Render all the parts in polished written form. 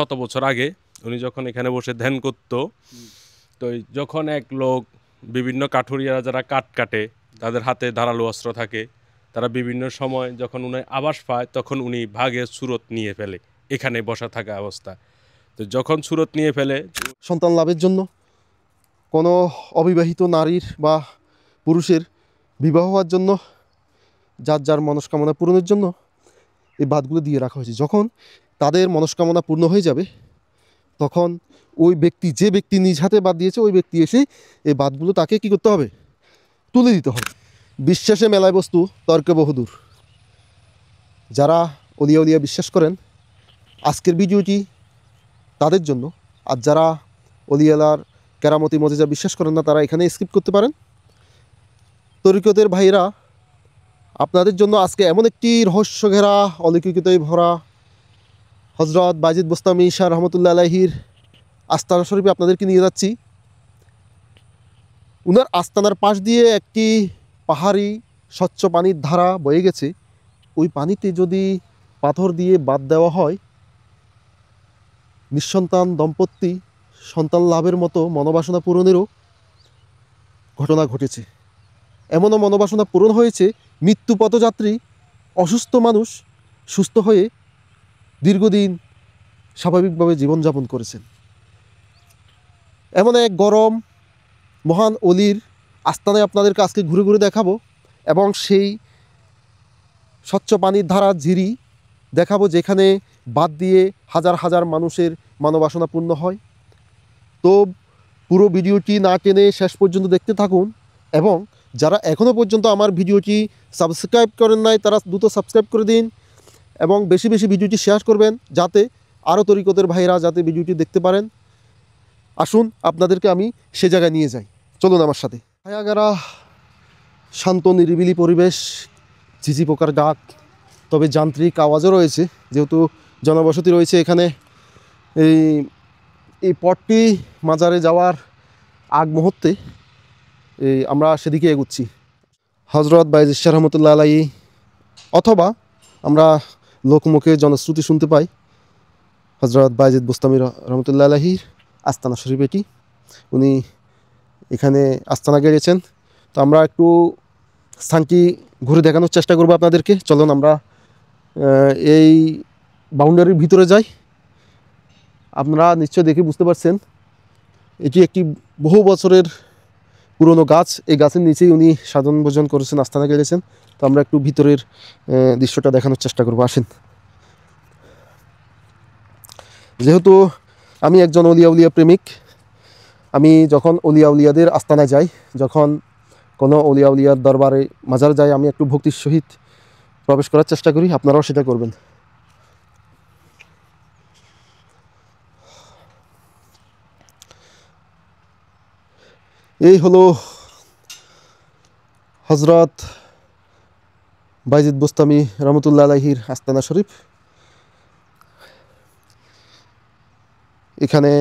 শত বছর আগে উনি যখন এখানে বসে ধ্যান করতো, তো যখন এক লোক বিভিন্ন কাঠুরিয়ারা যারা কাঠ কাটে তাদের হাতে ধারালো অস্ত্র থাকে, তারা বিভিন্ন সময় যখন উনি আবাস পায় তখন উনি ভাগে সুরত নিয়ে ফেলে এখানে বসা থাকা অবস্থা। তো যখন সুরত নিয়ে ফেলে সন্তান লাভের জন্য, কোনো অবিবাহিত নারীর বা পুরুষের বিবাহ হওয়ার জন্য, যার যার মনস্কামনা পূরণের জন্য এই বাঁধগুলো দিয়ে রাখা হয়েছে। যখন তাদের মনস্কামনা পূর্ণ হয়ে যাবে তখন ওই ব্যক্তি, যে ব্যক্তি নিজ হাতে বাঁধ দিয়েছে, ওই ব্যক্তি এসে এই বাঁধগুলো তাকে কী করতে হবে? তুলে দিতে হবে। বিশ্বাসে মেলায় বস্তু, তর্কে বহুদূর। যারা অলিয়া উলিয়া বিশ্বাস করেন আজকের ভিডিওটি তাদের জন্য, আর যারা অলিয়ালার কেরামতি মজেজা বিশ্বাস করেন না তারা এখানে স্কিপ করতে পারেন। তরিকতের ভাইরা আপনাদের জন্য আজকে এমন একটি রহস্য ঘেরা, অলৌকিকতায় ভরা হজরত বাইজিদ বোস্তামি শাহ রহমতুল্লাহ আলাইহির আস্তানা শরীফে আপনাদেরকে নিয়ে যাচ্ছি। উনার আস্তানার পাশ দিয়ে একটি পাহাড়ি স্বচ্ছ পানির ধারা বয়ে গেছে। ওই পানিতে যদি পাথর দিয়ে বাঁধ দেওয়া হয়, নিঃসন্তান দম্পতি সন্তান লাভের মতো মনোবাসনা পূরণেরও ঘটনা ঘটেছে। এমনও মনোবাসনা পূরণ হয়েছে, মৃত্যু পথযাত্রী অসুস্থ মানুষ সুস্থ হয়ে দীর্ঘদিন স্বাভাবিকভাবে জীবনযাপন করেছেন। এমন এক গরম মহান অলির আস্তানায় আপনাদেরকে আজকে ঘুরে ঘুরে দেখাবো, এবং সেই স্বচ্ছ পানির ধারা ঝিরি দেখাবো যেখানে বাদ দিয়ে হাজার হাজার মানুষের মনোবাসনা পূর্ণ হয়। তো পুরো ভিডিওটি না টেনে শেষ পর্যন্ত দেখতে থাকুন, এবং যারা এখনও পর্যন্ত আমার ভিডিওটি সাবস্ক্রাইব করেন নাই তারা দ্রুত সাবস্ক্রাইব করে দিন, এবং বেশি বেশি ভিডিওটি শেয়ার করবেন যাতে আরও তরিকতের ভাইরা যাতে ভিডিওটি দেখতে পারেন। আসুন আপনাদেরকে আমি সে জায়গায় নিয়ে যাই, চলুন আমার সাথে। ছায়াগারা, শান্ত নিরিবিলি পরিবেশ, ঝিঝি পোকার ডাক, তবে যান্ত্রিক আওয়াজও রয়েছে যেহেতু জনবসতি রয়েছে এখানে। এই পথটি মাজারে যাওয়ার আগ মুহূর্তে আমরা সেদিকে এগুচ্ছি। হজরত বাইজিদ শাহ রহমতুল্লাহ আলাইহি, অথবা আমরা লোকমুখে জনশ্রুতি শুনতে পাই হজরত বাইজিদ বোস্তামি রহমতুল্লাহ আলাইহির আস্তানা শরীফ এটি। উনি এখানে আস্তানা গেড়েছেন। তো আমরা একটু স্থানটি ঘুরে দেখানোর চেষ্টা করবো আপনাদেরকে। চলুন আমরা এই বাউন্ডারির ভিতরে যাই। আপনারা নিশ্চয় দেখে বুঝতে পারছেন এটি একটি বহু বছরের পুরনো গাছ। এই গাছের নিচেই উনি সাধন ভোজন করেছেন, আস্তানা গেড়েছেন। তো আমরা একটু ভিতরের দৃশ্যটা দেখানোর চেষ্টা করবো, আসেন। যেহেতু আমি একজন অলিয়া উলিয়া প্রেমিক, আমি যখন অলিয়া উলিয়াদের আস্তানায় যাই, যখন কোনো অলিয়া উলিয়ার দরবারে মাজার যাই, আমি একটু ভক্তির সহিত প্রবেশ করার চেষ্টা করি। আপনারাও সেটা করবেন। এই হলো হজরত বাইজিদ বোস্তামি রহমতুল্লাহ আলাইহির আস্তানা শরীফ। এখানে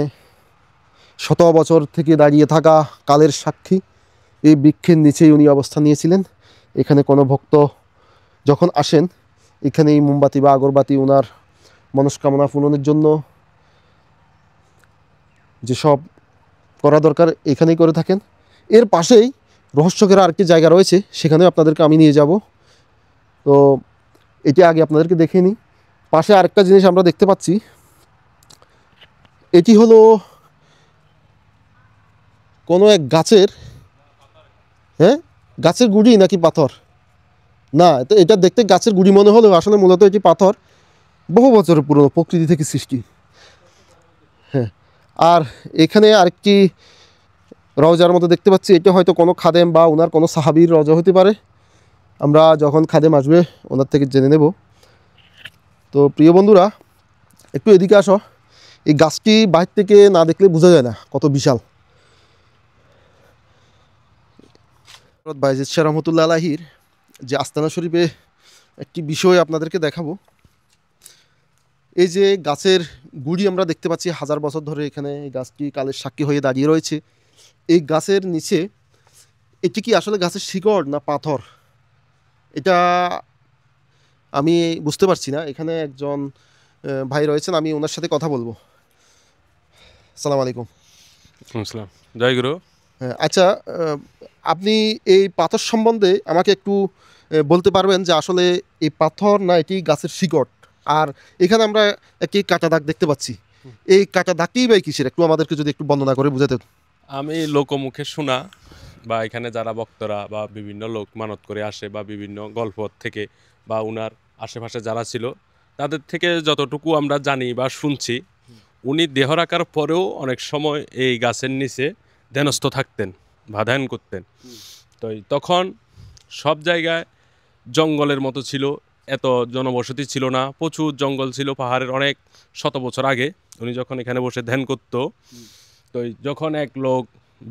শত বছর থেকে দাঁড়িয়ে থাকা কালের সাক্ষী এই বৃক্ষের নিচেই উনি অবস্থান নিয়েছিলেন। এখানে কোনো ভক্ত যখন আসেন, এখানে এই মোমবাতি বা আগরবাতি ওনার মনস্কামনা পূরণের জন্য যেসব করা দরকার এখানেই করে থাকেন। এর পাশেই রহস্যকের আরেকটি জায়গা রয়েছে, সেখানেও আপনাদেরকে আমি নিয়ে যাব। তো এটি আগে আপনাদেরকে দেখে নিই। পাশে আরেকটা জিনিস আমরা দেখতে পাচ্ছি, এটি হলো কোনো এক গাছের, গাছের গুড়ি নাকি পাথর, না তো এটা দেখতে গাছের গুড়ি মনে হলেও আসলে মূলত এটি পাথর, বহু বছরের পুরনো, প্রকৃতি থেকে সৃষ্টি। আর এখানে আরেকটি রওজার মতো দেখতে পাচ্ছি, এটা হয়তো কোনো খাদেম বা ওনার কোনো সাহাবীর রওজা হতে পারে। আমরা যখন খাদেম আসবে ওনার থেকে জেনে নেব। তো প্রিয় বন্ধুরা, একটু এদিকে আসো। এই গাছটি বাইরে থেকে না দেখলে বোঝা যায় না কত বিশাল। বাইজিদ শাহ রহমতুল্লাহ আলাইহির যে আস্তানা শরীফে একটি বিষয় আপনাদেরকে দেখাবো। এই যে গাছের গুড়ি আমরা দেখতে পাচ্ছি, হাজার বছর ধরে এখানে এই গাছটি কালের সাক্ষী হয়ে দাঁড়িয়ে রয়েছে। এই গাছের নিচে এটি কি আসলে গাছের শিকড় না পাথর, এটা আমি বুঝতে পারছি না। এখানে একজন ভাই রয়েছেন, আমি ওনার সাথে কথা বলবো। আসসালামু আলাইকুম। আসসালাম। জয় গুরু। হ্যাঁ, আচ্ছা, আপনি এই পাথর সম্বন্ধে আমাকে একটু বলতে পারবেন যে আসলে এই পাথর না এটি গাছের শিকড়? আর এখানে আমরা একটি কাটা দাগ দেখতে পাচ্ছি। এই কাটা দাগটিই বা কিসের? একটু আমাদেরকে যদি একটু বর্ণনা করে বুঝাতেন। আমি লোকমুখে শোনা বা এখানে যারা বক্তারা বা বিভিন্ন লোক মানত করে আসে বা বিভিন্ন গল্প থেকে বা উনার আশেপাশে যারা ছিল তাদের থেকে যতটুকু আমরা জানি বা শুনছি, উনি দেহ রাখার পরেও অনেক সময় এই গাছের নিচে ধ্যানস্থ থাকতেন বা ধ্যান করতেন। তো তখন সব জায়গায় জঙ্গলের মতো ছিল, এত জনবসতি ছিল না, প্রচুর জঙ্গল ছিল পাহাড়ের অনেক শত বছর আগে। উনি যখন এখানে বসে ধ্যান করতো, তো যখন এক লোক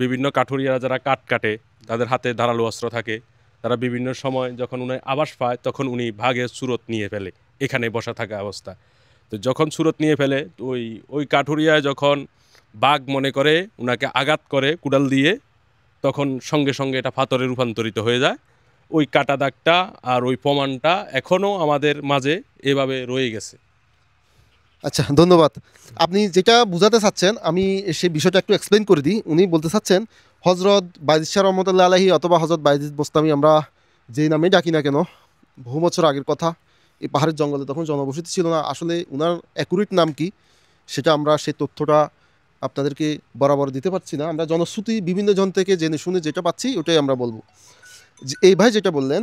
বিভিন্ন কাঠুরিয়ারা যারা কাঠ কাটে তাদের হাতে ধারালো অস্ত্র থাকে, তারা বিভিন্ন সময় যখন উনি আবাস পায় তখন উনি ভাগে সুরত নিয়ে ফেলে এখানে বসা থাকা অবস্থা। তো যখন সুরত নিয়ে ফেলে তো ওই ওই কাঠুরিয়া যখন বাঘ মনে করে উনাকে আঘাত করে কুড়াল দিয়ে, তখন সঙ্গে সঙ্গে এটা পাথরে রূপান্তরিত হয়ে যায়। ওই কাটা দাগটা আর ওই প্রমাণটা এখনও আমাদের মাঝে এভাবে রয়ে গেছে। আচ্ছা, ধন্যবাদ। আপনি যেটা বুঝাতে চাচ্ছেন আমি সেই বিষয়টা একটু এক্সপ্লেন করে দিই। উনি বলতে চাচ্ছেন হজরত বাইজিদ শাহ রহমতুল্লাহ আলাহি অথবা হজরত বাইজিদ বোস্তামি, আমরা যেই নামেই ডাকি না কেন, বহু বছর আগের কথা। এই পাহাড়ের জঙ্গলে তখন জনবসতি ছিল না। আসলে উনার অ্যাকুরেট নাম কি সেটা আমরা সেই তথ্যটা আপনাদেরকে বরাবর দিতে পারছি না। আমরা জনশ্রুতি বিভিন্ন জন থেকে জেনে শুনে যেটা পাচ্ছি ওটাই আমরা বলবো। এই ভাই যেটা বললেন,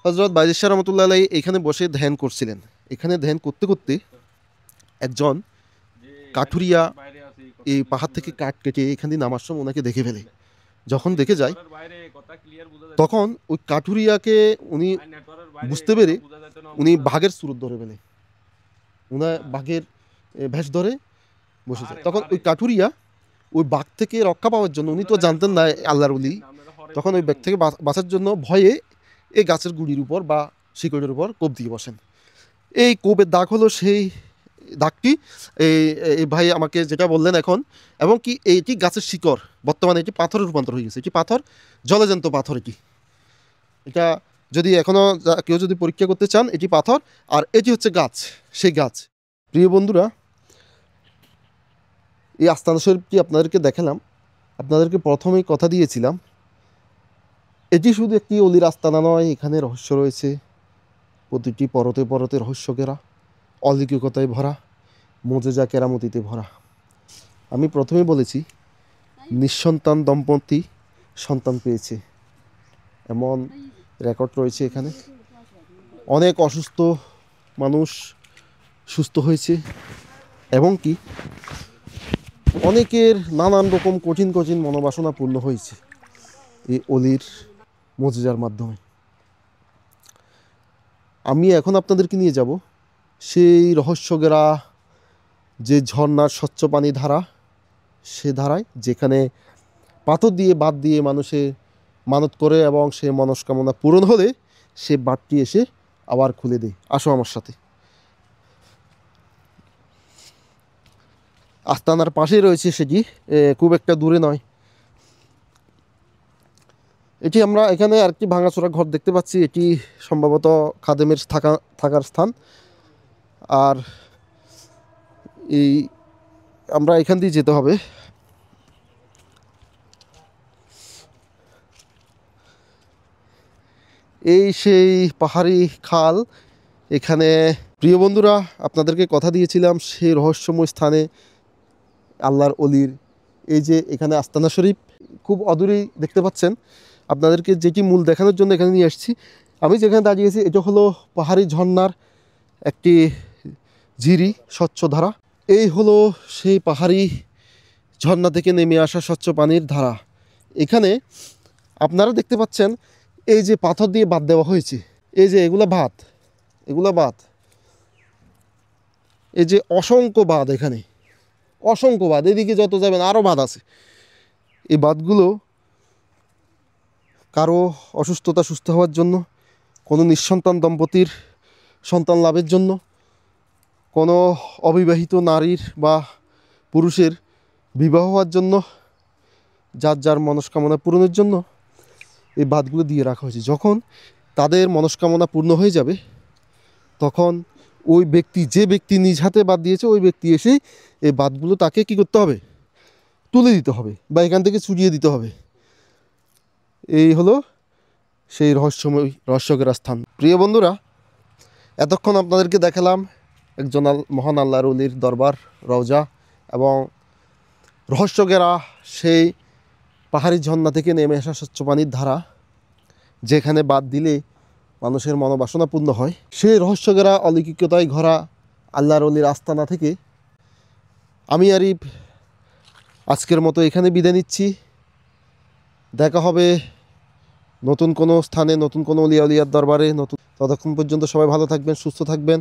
হজরত বাইজিদ শাহ রহমতুল্লাহ আলাহি এখানে বসে ধ্যান করছিলেন। এখানে ধ্যান করতে করতে একজন কাঠুরিয়া এই পাহাড় থেকে কাঠ কেটে এখান দিয়ে নামার সময় ওনাকে দেখে ফেলে। যখন দেখে যায় তখন ওই কাঠুরিয়াকে উনি বুঝতে পেরে উনি বাঘের সুরত ধরে ফেলে। উনার বাঘের ভেষ ধরে বসে যায়। তখন ওই কাঠুরিয়া ওই বাঘ থেকে রক্ষা পাওয়ার জন্য, উনি তো জানতেন না আল্লাহর ওলি, তখন ওই বাঘ থেকে বাঁচার জন্য ভয়ে এই গাছের গুড়ির উপর বা শিকড়ের উপর কোপ দিয়ে বসেন। এই কোপের দাগ হলো সেই দাগটি এই ভাই আমাকে যেটা বললেন এখন, এবং কি এইটি গাছের শিকড়। বর্তমানে এটি পাথরের রূপান্তর হয়ে গেছে। এটি পাথর, জলজ্যান্ত পাথর। এটা যদি এখনও কেউ যদি পরীক্ষা করতে চান, এটি পাথর আর এটি হচ্ছে গাছ, সেই গাছ। প্রিয় বন্ধুরা, এই আস্তানা শরীফটি আপনাদেরকে দেখালাম। আপনাদেরকে প্রথমেই কথা দিয়েছিলাম এটি শুধু একটি অলির আস্তানা নয়, এখানে রহস্য রয়েছে। প্রতিটি পরতে পরতে রহস্য ঘেরা, অলৌকিকতায় ভরা, মোজেজা কেরামতিতে ভরা। আমি প্রথমেই বলেছি নিঃসন্তান দম্পতি সন্তান পেয়েছে, এমন রেকর্ড রয়েছে এখানে। অনেক অসুস্থ মানুষ সুস্থ হয়েছে, এবং কি অনেকের নানান রকম কঠিন কঠিন মনোবাসনা পূর্ণ হয়েছে এই অলির মোজেজার মাধ্যমে। আমি এখন আপনাদেরকে নিয়ে যাব সেই রহস্যঘেরা যে ঝর্ণার স্বচ্ছ পানি ধারা, সে ধারায়, যেখানে পাথর দিয়ে বাঁধ দিয়ে মানুষে মানত করে এবং সে মনস্কামনা পূরণ হলে সে বাঁধটি এসে আবার খুলে দেয়। আসো আমার সাথে। আস্তানার পাশেই রয়েছে সেটি, খুব একটা দূরে নয়। এটি আমরা এখানে আরেকটি ভাঙাচোরা ঘর দেখতে পাচ্ছি। এটি সম্ভবত খাদেমের থাকার স্থান। আর এই আমরা এখান দিয়ে যেতে হবে। এই সেই পাহাড়ি খাল। এখানে প্রিয় বন্ধুরা, আপনাদেরকে কথা দিয়েছিলাম সেই রহস্যময় স্থানে আল্লাহর অলির এই যে এখানে আস্তানা শরীফ খুব অদূরেই দেখতে পাচ্ছেন। আপনাদেরকে যেটি মূল দেখানোর জন্য এখানে নিয়ে আসছি। আমি যেখানে দাঁড়িয়েছি এটা হলো পাহাড়ি ঝর্ণার একটি ঝিরি, স্বচ্ছ ধারা। এই হলো সেই পাহাড়ি ঝর্ণা থেকে নেমে আসা স্বচ্ছ পানির ধারা। এখানে আপনারা দেখতে পাচ্ছেন এই যে পাথর দিয়ে বাঁধ দেওয়া হয়েছে, এই যে এগুলো বাঁধ, এই যে অসংখ্য বাঁধ, এখানে অসংখ্য বাঁধ, এদিকে যত যাবেন আরও বাঁধ আছে। এই বাঁধগুলো কারো অসুস্থতা সুস্থ হওয়ার জন্য, কোনো নিঃসন্তান দম্পতির সন্তান লাভের জন্য, কোনো অবিবাহিত নারীর বা পুরুষের বিবাহ হওয়ার জন্য, যার যার মনস্কামনা পূরণের জন্য এই বাঁধগুলো দিয়ে রাখা হয়েছে। যখন তাদের মনস্কামনা পূর্ণ হয়ে যাবে তখন ওই ব্যক্তি, যে ব্যক্তি নিজ হাতে বাঁধ দিয়েছে, ওই ব্যক্তি এসে এই বাঁধগুলো তাকে কী করতে হবে, তুলে দিতে হবে বা এখান থেকে ছুটিয়ে দিতে হবে। এই হলো সেই রহস্যকেরা স্থান। প্রিয় বন্ধুরা, এতক্ষণ আপনাদেরকে দেখালাম একজন মহান আল্লাহর ওলির দরবার, রওজা, এবং রহস্যকেরা সেই পাহাড়ি ঝর্ণা থেকে নেমে আসা স্বচ্ছ পানির ধারা, যেখানে বাদ দিলে মানুষের মনোবাসনা পূর্ণ হয়। সেই রহস্যকেরা অলৌকিকতায় ঘরা আল্লাহর ওলির আস্তানা থেকে আমি আরিফ আজকের মতো এখানে বিদায় নিচ্ছি। দেখা হবে নতুন কোনো স্থানে, নতুন কোনো উলিয়ার দরবারে। ততক্ষণ পর্যন্ত সবাই ভালো থাকবেন, সুস্থ থাকবেন।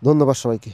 ধন্যবাদ সবাইকে।